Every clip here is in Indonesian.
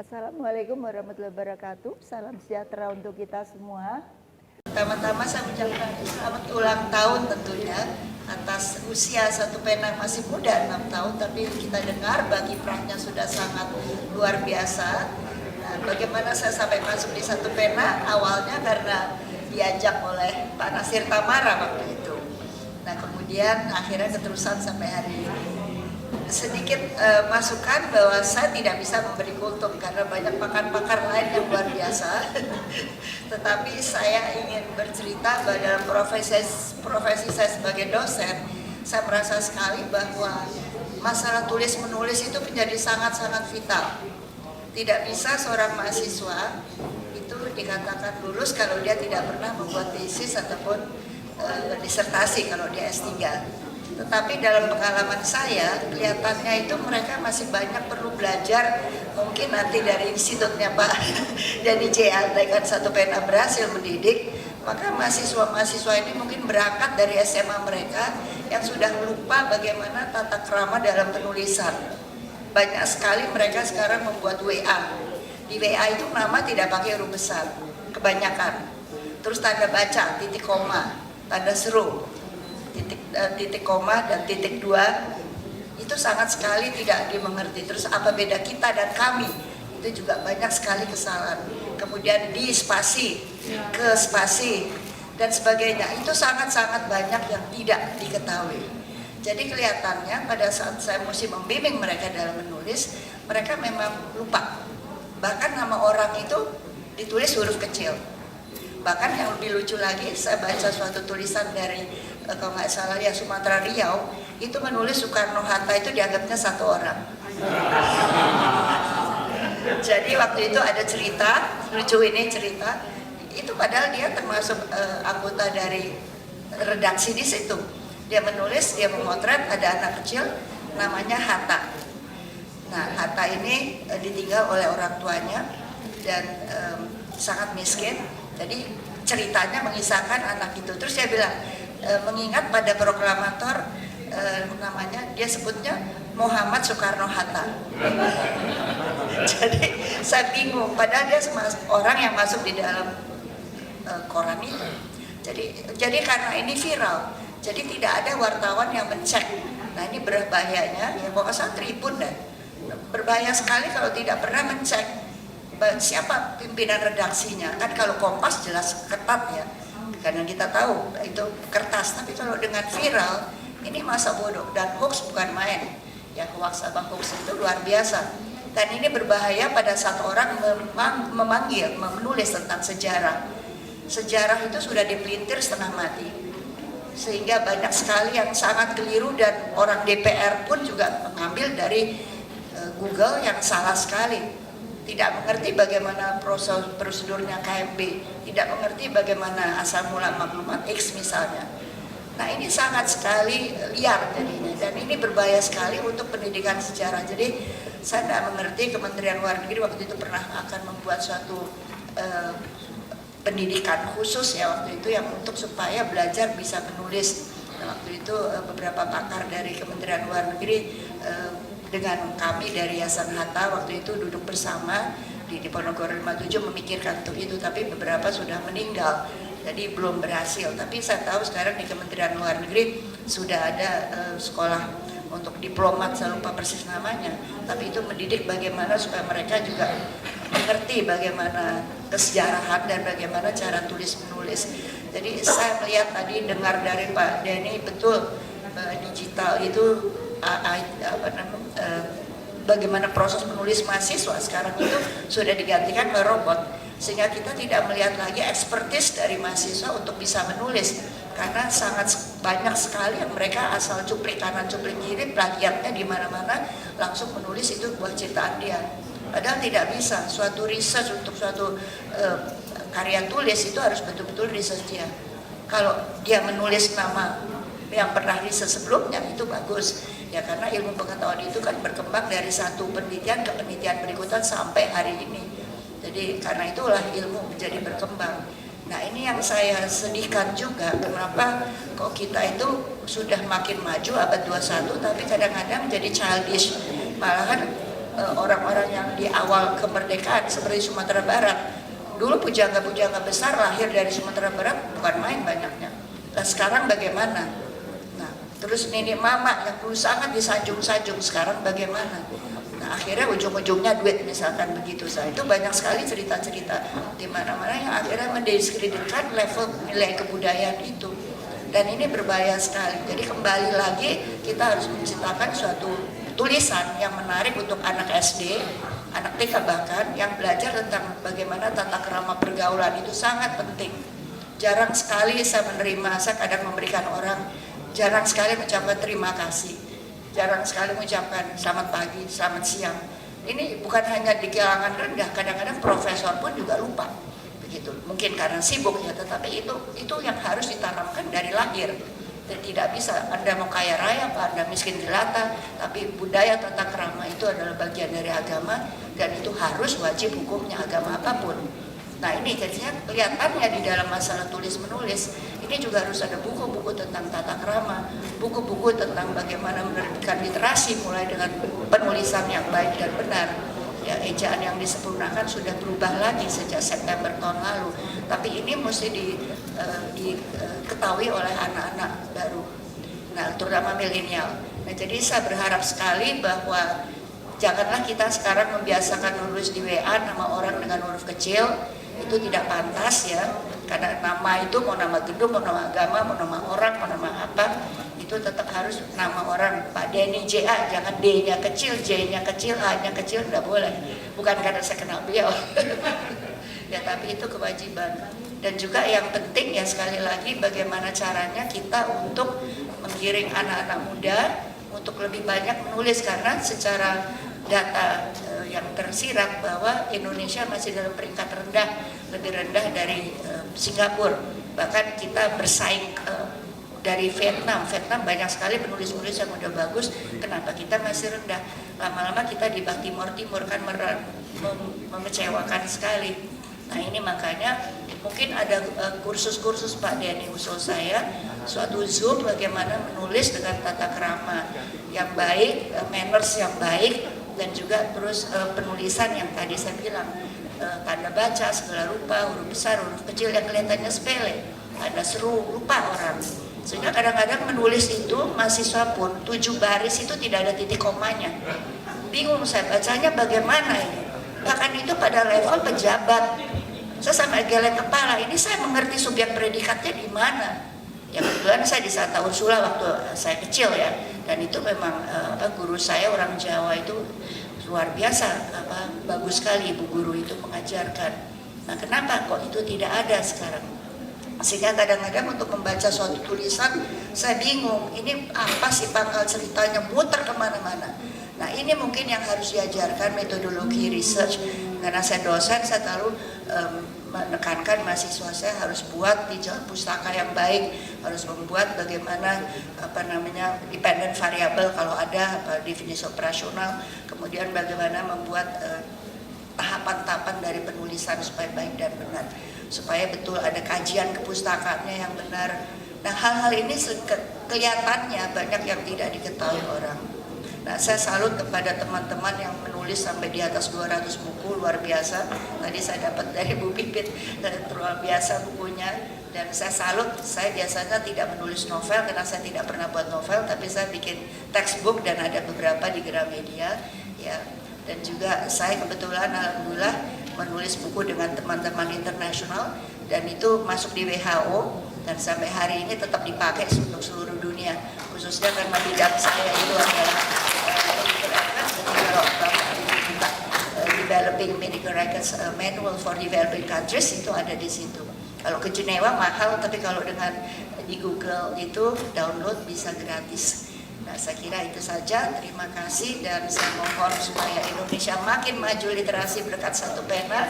Assalamualaikum warahmatullahi wabarakatuh. Salam sejahtera untuk kita semua. Pertama-tama saya ucapkan selamat ulang tahun tentunya atas usia Satu Pena masih muda 6 tahun, tapi kita dengar kiprahnya sudah sangat luar biasa. Nah, bagaimana saya sampai masuk di Satu Pena? Awalnya karena diajak oleh Pak Nasir Tamara waktu itu. Nah, kemudian akhirnya keterusan sampai hari ini. Sedikit masukan bahwa saya tidak bisa memberi kultum karena banyak pakar-pakar lain yang luar biasa. Tetapi saya ingin bercerita bahwa dalam profesi saya sebagai dosen, saya merasa sekali bahwa masalah tulis-menulis itu menjadi sangat-sangat vital. Tidak bisa seorang mahasiswa itu dikatakan lulus kalau dia tidak pernah membuat tesis ataupun disertasi kalau dia S3. Tetapi dalam pengalaman saya, kelihatannya itu mereka masih banyak perlu belajar. Mungkin nanti dari institutnya Pak Dani J. Andaikan Satu Pena berhasil mendidik, maka mahasiswa-mahasiswa ini mungkin berangkat dari SMA mereka yang sudah lupa bagaimana tata krama dalam penulisan. Banyak sekali mereka sekarang membuat WA. Di WA itu nama tidak pakai huruf besar, kebanyakan. Terus tanda baca, titik koma, tanda seru, titik koma dan titik dua itu sangat sekali tidak dimengerti. Terus apa beda kita dan kami, itu juga banyak sekali kesalahan. Kemudian di spasi, ke spasi dan sebagainya, itu sangat-sangat banyak yang tidak diketahui. Jadi kelihatannya pada saat saya mesti membimbing mereka dalam menulis, mereka memang lupa. Bahkan nama orang itu ditulis huruf kecil. Bahkan yang lebih lucu lagi, saya baca suatu tulisan dari kalau nggak salah ya Sumatera Riau, itu menulis Soekarno-Hatta itu dianggapnya satu orang. Jadi waktu itu ada cerita, lucu ini cerita, itu padahal dia termasuk anggota dari redaksi di situ. Dia menulis, dia memotret ada anak kecil namanya Hatta. Nah, Hatta ini ditinggal oleh orang tuanya dan sangat miskin. Jadi ceritanya mengisahkan anak itu. Terus dia bilang, mengingat pada proklamator namanya, dia sebutnya Muhammad Soekarno-Hatta. Jadi saya bingung, padahal dia orang yang masuk di dalam koran itu. Jadi karena ini viral, jadi tidak ada wartawan yang mencek. Nah, ini berbahayanya, ya pokoknya saya Tribun deh. Berbahaya sekali kalau tidak pernah mencek siapa pimpinan redaksinya. Kan kalau Kompas jelas ketat ya, karena kita tahu itu kertas. Tapi kalau dengan viral, ini masa bodoh dan hoax bukan main. Ya, hoax sama hoax itu luar biasa. Dan ini berbahaya pada saat orang menulis tentang sejarah. Sejarah itu sudah dipelintir setengah mati, sehingga banyak sekali yang sangat keliru dan orang DPR pun juga mengambil dari Google yang salah sekali. Tidak mengerti bagaimana prosedurnya KMB, tidak mengerti bagaimana asal mula maklumat X misalnya. Nah, ini sangat sekali liar jadinya, dan ini berbahaya sekali untuk pendidikan sejarah. Jadi saya tidak mengerti Kementerian Luar Negeri waktu itu pernah akan membuat suatu pendidikan khusus ya waktu itu yang untuk supaya belajar bisa menulis. Nah, waktu itu beberapa pakar dari Kementerian Luar Negeri dengan kami dari Yayasan Hatta waktu itu duduk bersama di Diponegoro 57 memikirkan untuk itu, tapi beberapa sudah meninggal, jadi belum berhasil. Tapi saya tahu sekarang di Kementerian Luar Negeri sudah ada sekolah untuk diplomat, saya lupa persis namanya, tapi itu mendidik bagaimana supaya mereka juga mengerti bagaimana kesejarahan dan bagaimana cara tulis menulis. Jadi saya melihat tadi, dengar dari Pak Denny, betul digital itu bagaimana proses menulis mahasiswa sekarang itu sudah digantikan oleh robot, sehingga kita tidak melihat lagi ekspertis dari mahasiswa untuk bisa menulis, karena sangat banyak sekali yang mereka asal cuplik kanan cuplik kiri, plagiatnya di mana-mana, langsung menulis itu buah ciptaan dia. Padahal tidak bisa. Suatu research untuk suatu karya tulis itu harus betul-betul research dia. Kalau dia menulis nama yang pernah riset sebelumnya itu bagus ya, karena ilmu pengetahuan itu kan berkembang dari satu penelitian ke penelitian berikutnya sampai hari ini. Jadi karena itulah ilmu menjadi berkembang. Nah, ini yang saya sedihkan juga, kenapa kok kita itu sudah makin maju abad 21 tapi kadang-kadang menjadi childish, malahan orang-orang yang di awal kemerdekaan seperti Sumatera Barat. Dulu pujangga-pujangga besar lahir dari Sumatera Barat, bukan main banyaknya. Nah sekarang bagaimana? Nah terus nenek mama yang dulu sangat disanjung-sanjung, sekarang bagaimana? Nah akhirnya ujung-ujungnya duit misalkan begitu. Itu banyak sekali cerita-cerita di mana-mana yang akhirnya mendiskreditkan level nilai kebudayaan itu. Dan ini berbahaya sekali. Jadi kembali lagi kita harus menciptakan suatu tulisan yang menarik untuk anak SD, anak TK bahkan, yang belajar tentang bagaimana tata krama pergaulan itu sangat penting. Jarang sekali saya menerima, saya kadang memberikan orang, jarang sekali mengucapkan terima kasih, jarang sekali mengucapkan selamat pagi, selamat siang. Ini bukan hanya di kalangan rendah, kadang-kadang profesor pun juga lupa. Begitu. Mungkin karena sibuk ya, tetapi itu yang harus ditanamkan dari lahir. Dan tidak bisa Anda mau kaya raya, Pak, Anda miskin jelata, tapi budaya tata krama itu adalah bagian dari agama dan itu harus wajib hukumnya agama apapun. Nah ini jadinya kelihatannya di dalam masalah tulis menulis ini juga harus ada buku-buku tentang tata krama, buku-buku tentang bagaimana menerbitkan literasi mulai dengan penulisan yang baik dan benar. Ya, ejaan yang disempurnakan sudah berubah lagi sejak September tahun lalu. Tapi ini mesti diketahui oleh anak-anak baru, nah terutama milenial. Nah jadi saya berharap sekali bahwa janganlah kita sekarang membiasakan menulis di WA nama orang dengan huruf kecil. Itu tidak pantas ya, karena nama itu mau nama gedung, mau nama agama, mau nama orang, mau nama apa, itu tetap harus nama orang. Pak Denny JA, jangan D-nya kecil, J-nya kecil, A-nya kecil, tidak boleh. Bukan karena saya kenal beliau ya, tapi itu kewajiban. Dan juga yang penting ya sekali lagi, bagaimana caranya kita untuk menggiring anak-anak muda untuk lebih banyak menulis, karena secara data yang tersirat bahwa Indonesia masih dalam peringkat rendah, lebih rendah dari Singapura. Bahkan kita bersaing dari Vietnam. Vietnam banyak sekali penulis-penulis yang udah bagus. Kenapa kita masih rendah? Lama-lama kita di bawah Timur kan mengecewakan sekali. Nah ini makanya mungkin ada kursus-kursus Pak Denny usul saya, suatu Zoom bagaimana menulis dengan tata krama yang baik, manners yang baik, dan juga terus penulisan yang tadi saya bilang, tanda baca segala rupa, huruf besar, huruf kecil yang kelihatannya sepele, ada seru, lupa orang. Sehingga kadang-kadang menulis itu, mahasiswa pun 7 baris itu tidak ada titik komanya. Bingung saya bacanya bagaimana ini. Bahkan itu pada level pejabat. Saya sampai geleng kepala, ini saya mengerti subjek predikatnya di mana. Ya kebetulan saya di Santa Ursula waktu saya kecil ya, dan itu memang guru saya orang Jawa itu luar biasa, bagus sekali ibu guru itu mengajarkan. Nah kenapa kok itu tidak ada sekarang? Sehingga kadang-kadang untuk membaca suatu tulisan saya bingung, ini apa sih pangkal ceritanya, muter kemana-mana. Nah ini mungkin yang harus diajarkan, metodologi research. Karena saya dosen, saya selalu menekankan mahasiswa saya harus buat di pustaka yang baik, harus membuat bagaimana dependent variable kalau ada definisi operasional, kemudian bagaimana membuat tahapan-tahapan dari penulisan supaya baik dan benar, supaya betul ada kajian kepustakaannya yang benar. Nah hal-hal ini kelihatannya banyak yang tidak diketahui orang. Nah, saya salut kepada teman-teman yang menulis sampai di atas 200 buku, luar biasa. Tadi saya dapat dari Bu Pipit, luar biasa bukunya. Dan saya salut, saya biasanya tidak menulis novel karena saya tidak pernah buat novel, tapi saya bikin textbook dan ada beberapa di Gramedia. Ya. Dan juga saya kebetulan alhamdulillah menulis buku dengan teman-teman internasional dan itu masuk di WHO dan sampai hari ini tetap dipakai untuk seluruh dunia, khususnya karena bidang saya itu adalah developing medical records manual for developing countries, itu ada di situ. Kalau ke Jenewa mahal, tapi kalau dengan di Google itu download bisa gratis. Nah saya kira itu saja, terima kasih dan saya mohon supaya Indonesia makin maju literasi berkat satu pena.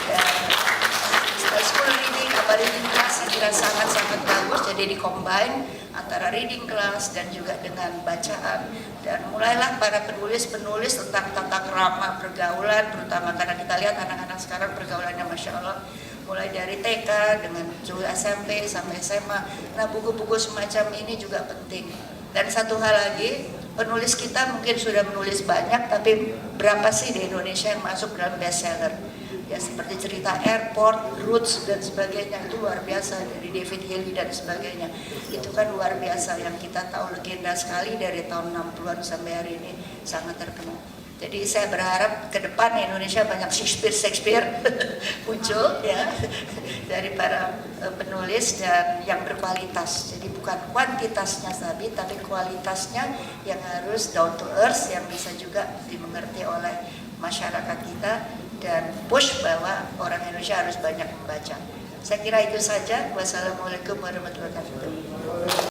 Dan school reading, reading class saya kira sangat-sangat bagus, jadi di-combine antara reading class dan juga dengan bacaan. Dan mulailah para penulis-penulis tentang tata krama pergaulan, terutama karena kita lihat anak-anak sekarang pergaulannya Masya Allah, mulai dari TK dengan SMP sampai SMA. Nah buku-buku semacam ini juga penting. Dan satu hal lagi, penulis kita mungkin sudah menulis banyak, tapi berapa sih di Indonesia yang masuk dalam bestseller? Ya seperti cerita Airport, Roots dan sebagainya, itu luar biasa, dari David Haley dan sebagainya. Itu kan luar biasa, yang kita tahu legenda sekali dari tahun 60-an sampai hari ini, sangat terkenal. Jadi saya berharap ke depan Indonesia banyak Shakespeare muncul ya dari para penulis dan yang berkualitas. Jadi bukan kuantitasnya tapi kualitasnya yang harus down to earth, yang bisa juga dimengerti oleh masyarakat kita, dan push bahwa orang Indonesia harus banyak membaca. Saya kira itu saja. Wassalamualaikum warahmatullahi wabarakatuh.